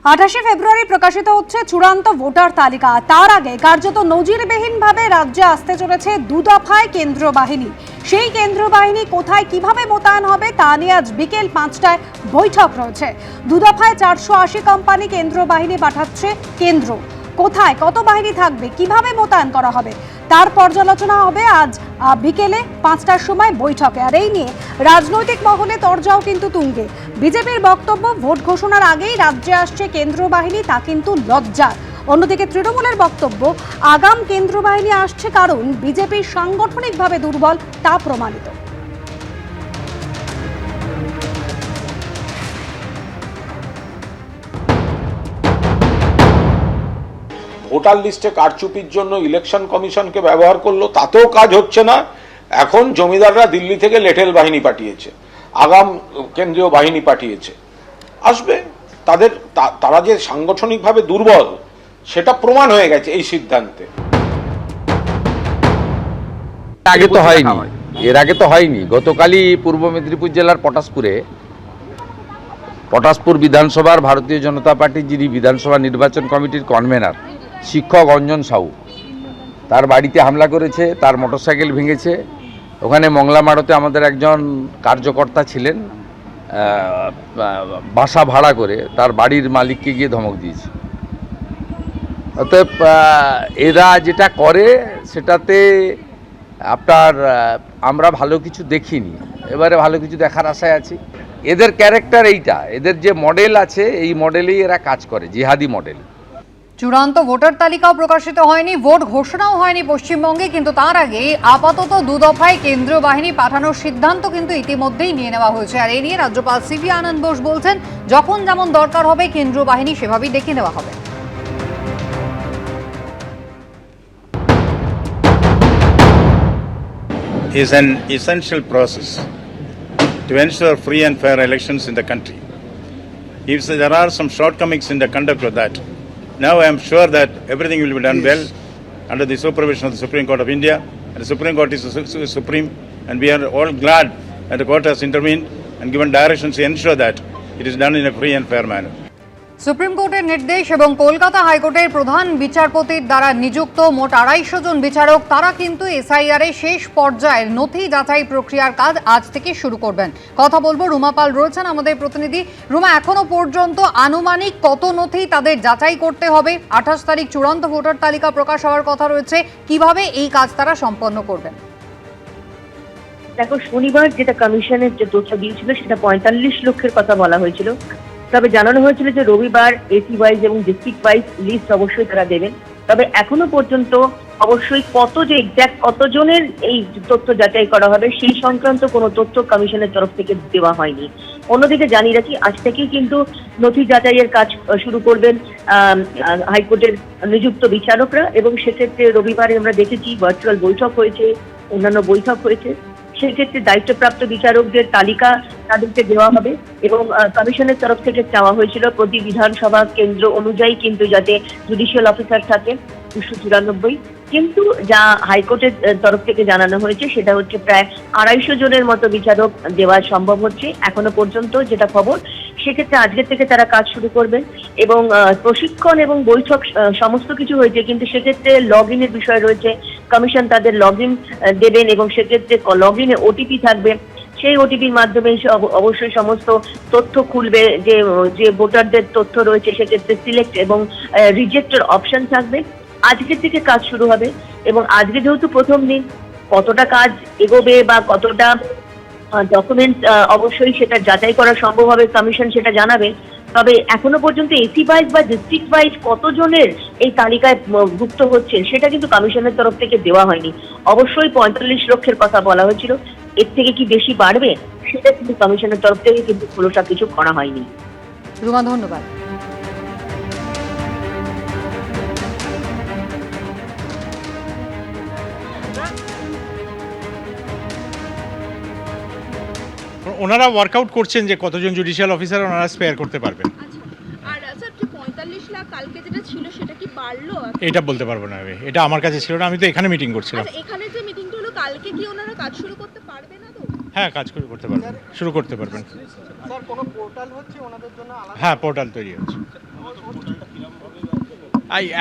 28 ফেব্রুয়ারি প্রকাশিত হচ্ছে চূড়ান্ত ভোটার তালিকা। তার আগে কার্যত নজিরবিহীনভাবে রাজ্যে আসতে চলেছে দুদফায় কেন্দ্র বাহিনী। সেই কেন্দ্র বাহিনী কোথায় কিভাবে মোতায়েন হবে তা নিয়ে আজ বিকেল 5টায় বৈঠক রয়েছে। দুদফায় 480 কোম্পানি কেন্দ্র বাহিনী পাঠাচ্ছে কেন্দ্র। কোথায় কত বাহিনী থাকবে, কিভাবে মোতায়েন করা হবে তার পর্যালোচনা হবে আজ বিকেলে 5টার সময় বৈঠকে। আর এই নিয়ে রাজনৈতিক মহলে তরজাও কিন্তু তুঙ্গে। বিজেপির বক্তব্য, ভোট ঘোষণার আগেই রাজ্যে আসছে কেন্দ্র বাহিনী, তা কিন্তু লজ্জার। অন্যদিকে তৃণমূলের বক্তব্য, আগাম কেন্দ্র বাহিনী আসছে কারণ বিজেপি সাংগঠনিকভাবে দুর্বল, তা প্রমাণিত। ভোটার লিস্টে কারচুপির জন্য ইলেকশন কমিশনকে ব্যবহার করলো, তাতেও কাজ হচ্ছে না। এখন জমিদাররা দিল্লি থেকে লেটেল বাহিনী পাঠিয়েছে, আগাম কেন্দ্রীয় বাহিনী পাঠিয়েছে। আসবে, তারা যে সাংগঠনিকভাবে দুর্বল সেটা প্রমাণ হয়ে গেছে এই সিদ্ধান্তে। এর আগে তো হয়নি। গতকালই পূর্ব মেদিনীপুর জেলার পটাশপুর বিধানসভার ভারতীয় জনতা পার্টির যিনি বিধানসভা নির্বাচন কমিটির কনভেনার শিক্ষক অঞ্জন সাউ, তার বাড়িতে হামলা করেছে, তার মোটরসাইকেল ভেঙেছে। ওখানে মংলামাড়তে আমাদের একজন কার্যকর্তা ছিলেন, বাসা ভাড়া করে তার বাড়ির মালিককে গিয়ে ধমক দিয়েছে। অতএব এরা যেটা করে সেটাতে আমরা ভালো কিছু দেখিনি, এবারে ভালো কিছু দেখার আশায় আছি। এদের ক্যারেক্টার এইটা, এদের যে মডেল আছে এই মডেলেই এরা কাজ করে, জিহাদি মডেল। চূড়ান্ত ভোটার তালিকাও প্রকাশিত হয়নি, ভোট ঘোষণাও হয়নি পশ্চিমবঙ্গে, কিন্তু তার আগে আপাতত দুদফায় কেন্দ্রীয় বাহিনী পাঠানোর সিদ্ধান্ত কিন্তু ইতিমধ্যেই নিয়ে নেওয়া হয়েছে। আর এই নিয়ে রাজ্যপাল সিভি আনন্দ বোস বলছেন, যখন যেমন দরকার হবে কেন্দ্রীয় বাহিনী সেভাবেই ডেকে নেওয়া হবে। Is an essential process to ensure free and fair elections in the country. If there are some shortcomings in the conduct of that, now I am sure that everything will be done well under the supervision of the Supreme Court of India. And the Supreme Court is supreme, and we are all glad that the court has intervened and given directions to ensure that it is done in a free and fair manner. Supreme কোর্টের নির্দেশ এবং কলকাতা হাইকোর্টের প্রধান বিচারপতির দ্বারা নিযুক্ত মোট 250 জন বিচারক, তারা কিন্তু এসআইআর এর শেষ পর্যায়ের নথি যাচাই প্রক্রিয়ার কাজ আজ থেকে শুরু করবেন। কথা বলবো, রুমা পাল রয়েছেন আমাদের প্রতিনিধি। রুমা, এখনো পর্যন্ত আনুমানিক কত নথি তাদের যাচাই করতে হবে? 28 তারিখ চূড়ান্ত ভোটার তালিকা প্রকাশ হওয়ার কথা রয়েছে, কিভাবে এই কাজ তারা সম্পন্ন করবেন? দেখো, শনিবার যেটা কমিশনের যে তথ্য দিয়েছিল সেটা 45 লক্ষের কথা বলা হয়েছিল। তবে জানানো হয়েছিল যে রবিবার এসি ওয়াইজ এবং ডিস্ট্রিক্ট ওয়াইজ লিস্ট অবশ্যই তারা দেবেন। তবে এখনো পর্যন্ত অবশ্যই কতজনের এই তথ্য যাচাই করা হবে সেই সংক্রান্ত কোনো তথ্য কমিশনের তরফ থেকে দেওয়া হয়নি। অন্যদিকে জানিয়ে রাখি, আজ থেকেই কিন্তু নথি যাচাইয়ের কাজ শুরু করবেন হাইকোর্টের নিযুক্ত বিচারকরা, এবং সেক্ষেত্রে রবিবারে আমরা দেখেছি ভার্চুয়াল বৈঠক হয়েছে, অন্যান্য বৈঠক হয়েছে। সেক্ষেত্রে দায়িত্বপ্রাপ্ত বিচারকদের তালিকা তাদেরকে দেওয়া হবে, এবং কমিশনের তরফ থেকে চাওয়া হয়েছিল প্রতি বিধানসভা কেন্দ্র অনুযায়ী কিন্তু যাতে জুডিশিয়াল অফিসার থাকে 294, কিন্তু যা হাইকোর্টের তরফ থেকে জানানো হয়েছে সেটা হচ্ছে প্রায় 250 জনের মতো বিচারক দেওয়া সম্ভব হচ্ছে এখনো পর্যন্ত যেটা খবর। সেক্ষেত্রে আজকে থেকে তারা কাজ শুরু করবেন, এবং প্রশিক্ষণ এবং বৈঠক সমস্ত কিছু হয়েছে, কিন্তু সেক্ষেত্রে লগ ইনের বিষয় রয়েছে। কমিশন তাদের লগ ইন দেবেন, এবং সেক্ষেত্রে লগ ইনে ওটিপি থাকবে। সেই ওটিপির মাধ্যমে অবশ্যই সমস্ত তথ্য খুলবে, যে ভোটারদের তথ্য রয়েছে সেক্ষেত্রে সিলেক্ট এবং রিজেক্টের অপশন থাকবে। আজকে থেকে কাজ শুরু হবে, এবং আজকে যেহেতু প্রথম দিন, কতটা কাজ এগোবে বা কতটা ডকুমেন্ট অবশ্যই সেটা যাচাই করা সম্ভব হবে কমিশন সেটা জানাবে। তবে এখনো পর্যন্ত এসি ওয়াইজ বা ডিস্ট্রিক্ট ওয়াইজ কতজনের এই তালিকায় যুক্ত হচ্ছে সেটা কিন্তু কমিশনের তরফ থেকে দেওয়া হয়নি। অবশ্যই 45 লক্ষের কথা বলা হয়েছিল, এর থেকে কি বেশি বাড়বে সেটা কিন্তু কমিশনের তরফ থেকে কিন্তু খোলসা কিছু করা হয়নি। রুমা, ধন্যবাদ। ওনারা ওয়ার্কআউট করছেন যে কতজন জুডিশিয়াল অফিসার ওনারা স্পেয়ার করতে পারবেন। আর স্যার, যে 45 লাখ কালকে যেটা ছিল সেটা কি বাড়লো? এটা বলতে পারবো না, এটা আমার কাছে ছিল না, আমি তো এখানে মিটিং করছিলাম। এখানে যে মিটিংটা হলো কালকে, কি ওনারা কাজ শুরু করতে পারবে না? তো হ্যাঁ, কাজ করতে পারবেন, শুরু করতে পারবেন। স্যার, কোনো পোর্টাল হচ্ছে ওনাদের জন্য আলাদা? হ্যাঁ, পোর্টাল তৈরি হচ্ছে।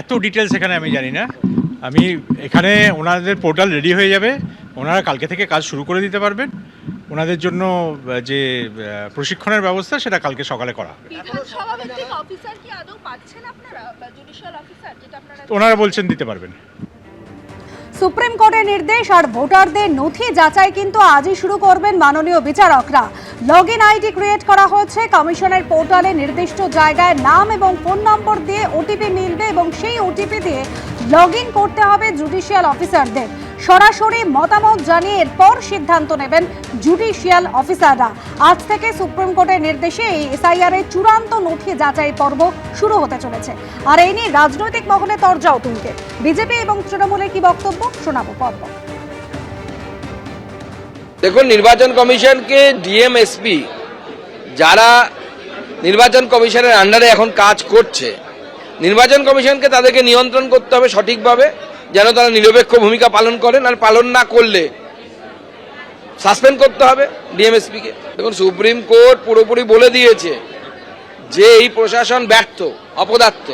এত ডিটেলস এখানে আমি জানি না। আমি এখানে ওনাদের পোর্টাল রেডি হয়ে যাবে, ওনারা কালকে থেকে কাজ শুরু করে দিতে পারবেন। ওনাদের জন্য যে প্রশিক্ষণের ব্যবস্থা সেটা কালকে সকালে করা হবে। বিধানসভা ভিত্তিক অফিসার কি আদৌ পাচ্ছেন আপনারা, বা জুডিশিয়াল অফিসার যেটা আপনারা? ওনারা বলছেন দিতে পারবেন। সুপ্রিম কোর্টের নির্দেশ আর ভোটারদের নথি যাচাই কিন্তু আজই শুরু করবেন মাননীয় বিচারকরা। লগ ইন আইডি ক্রিয়েট করা হয়েছে। কমিশনের পোর্টালে নির্দিষ্ট জায়গায় নাম এবং ফোন নম্বর দিয়ে ওটিপি মিলবে এবং সেই ওটিপি দিয়ে লগ ইন করতে হবে জুডিশিয়াল অফিসারদের। সরাসরি মতামত জানিয়ে এরপর সিদ্ধান্ত নেবেন জুডিশিয়াল অফিসাররা। আজ থেকে সুপ্রিম কোর্টের নির্দেশে এই এসআইআর এর চূড়ান্ত নথি যাচাই পর্ব শুরু হতে চলেছে। আর এই নিয়ে রাজনৈতিক মহলে তরজাও তুলকে। বিজেপি এবং তৃণমূলের কি বক্তব্য শোনাবো পর্ব। দেখুন, নির্বাচন কমিশনকে ডিএম এসপি যারা নির্বাচন কমিশনের আন্ডারে এখন কাজ করছে, নির্বাচন কমিশনকে তাদেরকে নিয়ন্ত্রণ করতে হবে সঠিকভাবে, যেন তারা নিরপেক্ষ ভূমিকা পালন করেন। আর পালন না করলে সাসপেন্ড করতে হবে ডিএমএসপিকে। দেখুন, সুপ্রিম কোর্ট পুরোপুরি বলে দিয়েছে যে এই প্রশাসন ব্যর্থ, অপদার্থ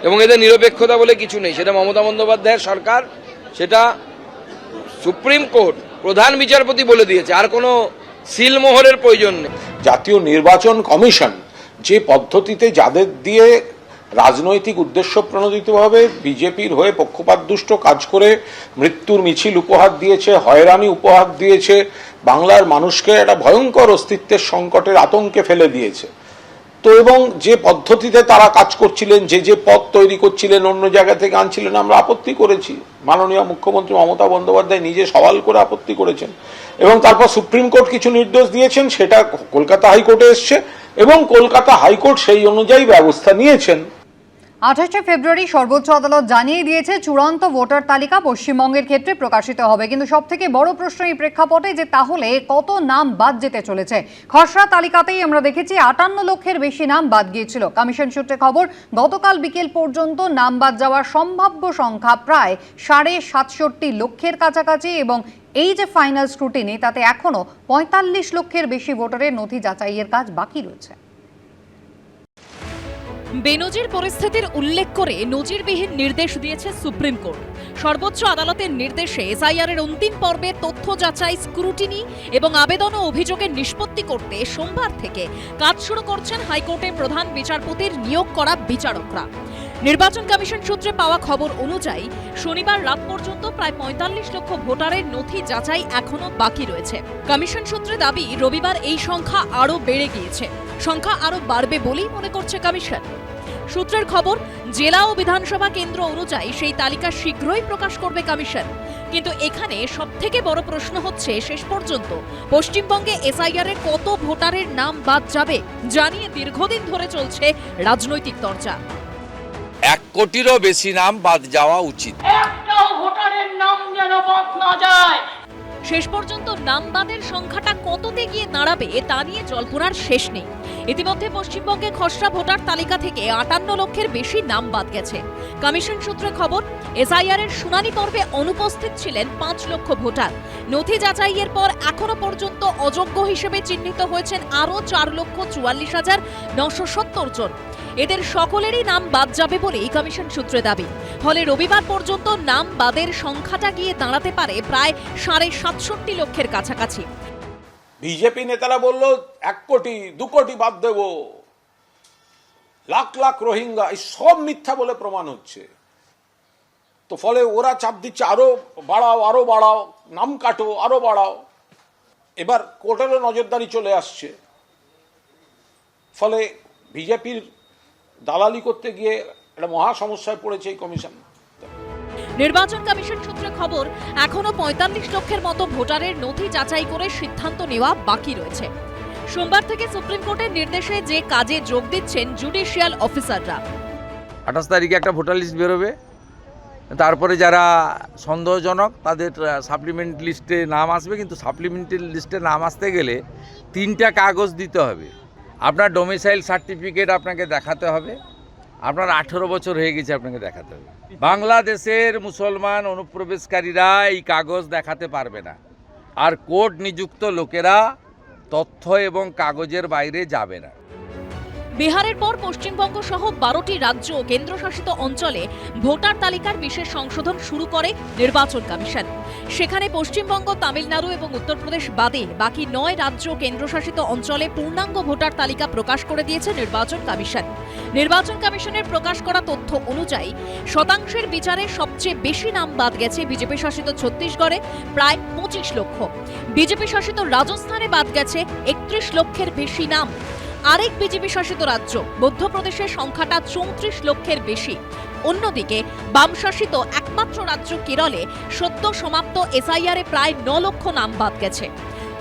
এবং এদের নিরপেক্ষতা বলে কিছু নেই। সেটা মমতা বন্দ্যোপাধ্যায়ের সরকার, সেটা সুপ্রিম কোর্ট প্রধান বিচারপতি বলে দিয়েছে। আর কোনো সিলমোহরের প্রয়োজন নেই। জাতীয় নির্বাচন কমিশন যে পদ্ধতিতে যাদের দিয়ে রাজনৈতিক উদ্দেশ্য প্রণোদিতভাবে বিজেপির হয়ে পক্ষপাতদুষ্ট কাজ করে মৃত্যুর মিছিল উপহার দিয়েছে, হয়রানি উপহার দিয়েছে, বাংলার মানুষকে একটা ভয়ঙ্কর অস্তিত্বের সংকটের আতঙ্কে ফেলে দিয়েছে। তো এবং যে পদ্ধতিতে তারা কাজ করছিলেন, যে পদ তৈরি করছিলেন, অন্য জায়গা থেকে আনছিলেন, আমরা আপত্তি করেছি। মাননীয় মুখ্যমন্ত্রী মমতা বন্দ্যোপাধ্যায় নিজে সওয়াল করে আপত্তি করেছেন এবং তারপর সুপ্রিম কোর্ট কিছু নির্দেশ দিয়েছেন, সেটা কলকাতা হাইকোর্টে এসছে এবং কলকাতা হাইকোর্ট সেই অনুযায়ী ব্যবস্থা নিয়েছেন। 28 ফেব্রুয়ারি সর্বোচ্চ আদালত জানিয়ে দিয়েছে চূড়ান্ত ভোটার তালিকা পশ্চিমবঙ্গের ক্ষেত্রে প্রকাশিত হবে। কিন্তু সবথেকে বড় প্রশ্ন এই প্রেক্ষাপটে যে তাহলে কত নাম বাদ যেতে চলেছে। খসড়া তালিকাতেই আমরা দেখেছি 58 লক্ষের বেশি নাম বাদ গিয়েছিল। কমিশন সূত্রে খবর, গতকাল বিকেল পর্যন্ত নাম বাদ যাওয়ার সম্ভাব্য সংখ্যা প্রায় 67.5 লক্ষের কাছাকাছি এবং এই যে ফাইনাল স্ক্রুটিনি, তাতে এখনো 45 লক্ষের বেশি ভোটারের নথি যাচাইয়ের কাজ বাকি রয়েছে। বেনজির পরিস্থিতির উল্লেখ করে নজিরবিহীন নির্দেশ দিয়েছে সুপ্রিম কোর্ট। সর্বোচ্চ আদালতের নির্দেশে এসআইআর এর অন্তিম পর্বে তথ্য যাচাই, স্ক্রুটিনি এবং আবেদন ও অভিযোগের নিষ্পত্তি করতে সোমবার থেকে কাজ শুরু করছেন হাইকোর্টের প্রধান বিচারপতির নিয়োগ করা বিচারকরা। নির্বাচন কমিশন সূত্রে পাওয়া খবর অনুযায়ী শনিবার রাত পর্যন্ত প্রায় 45 লক্ষ ভোটারের নথি যাচাই এখনো বাকি রয়েছে। কমিশন সূত্রে দাবি, রবিবার এই সংখ্যা আরও বেড়ে গিয়েছে। সংখ্যা আরও বাড়বে বলেই মনে করছে কমিশন। সূত্রের খবর, জেলা ও বিধানসভা কেন্দ্র অনুযায়ী সেই তালিকা শীঘ্রই প্রকাশ করবে কমিশন। কিন্তু এখানে সবথেকে বড় প্রশ্ন হচ্ছে, শেষ পর্যন্ত পশ্চিমবঙ্গে এসআইআর এর কত ভোটারের নাম বাদ যাবে জানিয়ে দীর্ঘদিন ধরে চলছে রাজনৈতিক চর্চা। 1 কোটিরও বেশি নাম বাদ যাওয়া উচিত। একটাও ভোটারের নাম যেন বাদ না যায়। শেষ পর্যন্ত নাম বাদের সংখ্যাটা কততে গিয়ে দাঁড়াবে তা নিয়ে জল্পনার শেষ নেই। ইতিমধ্যে পশ্চিমবঙ্গে খসড়া ভোটার তালিকা থেকে 58 লক্ষের বেশি নাম বাদ গেছে। কমিশন সূত্রে খবর, এসআইআর এর শুনানি পর্বে অনুপস্থিত ছিলেন 5 লক্ষ ভোটার। নথি যাচাইয়ের পর এখনো পর্যন্ত অযোগ্য হিসেবে চিহ্নিত হয়েছেন আরও 4,44,970 জন। এদের সকলেরই নাম বাদ যাবে বলেই কমিশন সূত্রে দাবি। ফলে রবিবার পর্যন্ত নাম বাদের সংখ্যাটা গিয়ে দাঁড়াতে পারে প্রায় 67.5 লক্ষের কাছাকাছি। বিজেপি নেতারা বলল 1 কোটি 2 কোটি বাদ দেব, লাখ লাখ রোহিঙ্গা, এই সব মিথ্যা বলে প্রমাণ হচ্ছে। তো ফলে ওরা চাপ দিচ্ছে আরো বাড়াও, আরো বাড়াও, নাম কাটো, আরো বাড়াও। এবার কোর্টেরও নজরদারি চলে আসছে। ফলে বিজেপির দালালি করতে গিয়ে একটা মহা সমস্যায় পড়েছে এই কমিশন। নির্বাচন কমিশন সূত্রে খবর, এখনো 45 লক্ষের মতো ভোটারের নথি যাচাই করে সিদ্ধান্ত নেওয়া বাকি রয়েছে। সোমবার থেকে সুপ্রিম কোর্টের নির্দেশে যে কাজে যোগ দিচ্ছেন জুডিশিয়াল অফিসাররা। 28 তারিখে একটা ভোটার লিস্ট বেরোবে, তারপরে যারা সন্দেহজনক তাদের সাপ্লিমেন্ট লিস্টে নাম আসবে। কিন্তু সাপ্লিমেন্টারি লিস্টে নাম আসতে গেলে 3টা কাগজ দিতে হবে। আপনার ডোমিসাইল সার্টিফিকেট আপনাকে দেখাতে হবে, আপনার 18 বছর হয়ে গেছে আপনাকে দেখাতে হবে। বাংলাদেশের মুসলমান অনুপ্রবেশকারীরা এই কাগজ দেখাতে পারবে না। আর কোর্ট নিযুক্ত লোকেরা তথ্য এবং কাগজের বাইরে যাবে না। বিহারের পর পশ্চিমবঙ্গ সহ 12টি রাজ্য ও কেন্দ্রশাসিত অঞ্চলে ভোটার তালিকার বিশেষ সংশোধন শুরু করে নির্বাচন কমিশন। সেখানে পশ্চিমবঙ্গ, তামিলনাড়ু এবং উত্তরপ্রদেশ বাদে বাকি 9 রাজ্য ও কেন্দ্রশাসিত অঞ্চলে পূর্ণাঙ্গ ভোটার তালিকা প্রকাশ করে দিয়েছে নির্বাচন কমিশন। নির্বাচন কমিশনের প্রকাশ করা তথ্য অনুযায়ী শতাংশের বিচারে সবচেয়ে বেশি নাম বাদ গেছে বিজেপি শাসিত ছত্তিশগড়ে প্রায় 25 লক্ষ। বিজেপি শাসিত রাজস্থানে বাদ গেছে 31 লক্ষের বেশি নাম। আরেক বিজেপি শাসিত রাজ্য মধ্যপ্রদেশের সংখ্যাটা 34 লক্ষের বেশি। অন্যদিকে বাম শাসিত একমাত্র রাজ্য কেরলে সদ্য সমাপ্ত এসআইআরে প্রায় 9 লক্ষ নাম বাদ গেছে।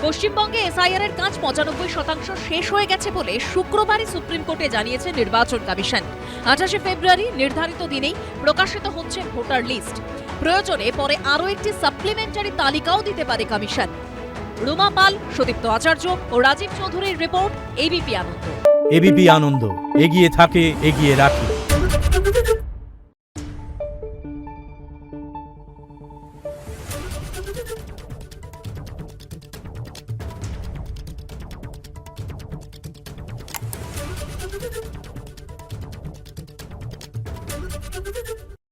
পশ্চিমবঙ্গে এসআইআর এর কাজ 95% শেষ হয়ে গেছে বলে শুক্রবারই সুপ্রিম কোর্টে জানিয়েছে নির্বাচন কমিশন। 28 ফেব্রুয়ারি নির্ধারিত দিনেই প্রকাশিত হচ্ছে ভোটার লিস্ট। প্রয়োজনে পরে আরও একটি সাপ্লিমেন্টারি তালিকাও দিতে পারে কমিশন। রুমা পাল, সুদীপ্ত আচার্য ও রাজীব চৌধুরীর রিপোর্ট, এবিপি আনন্দ। এবিপি আনন্দ, এগিয়ে থাকে, এগিয়ে রাখে।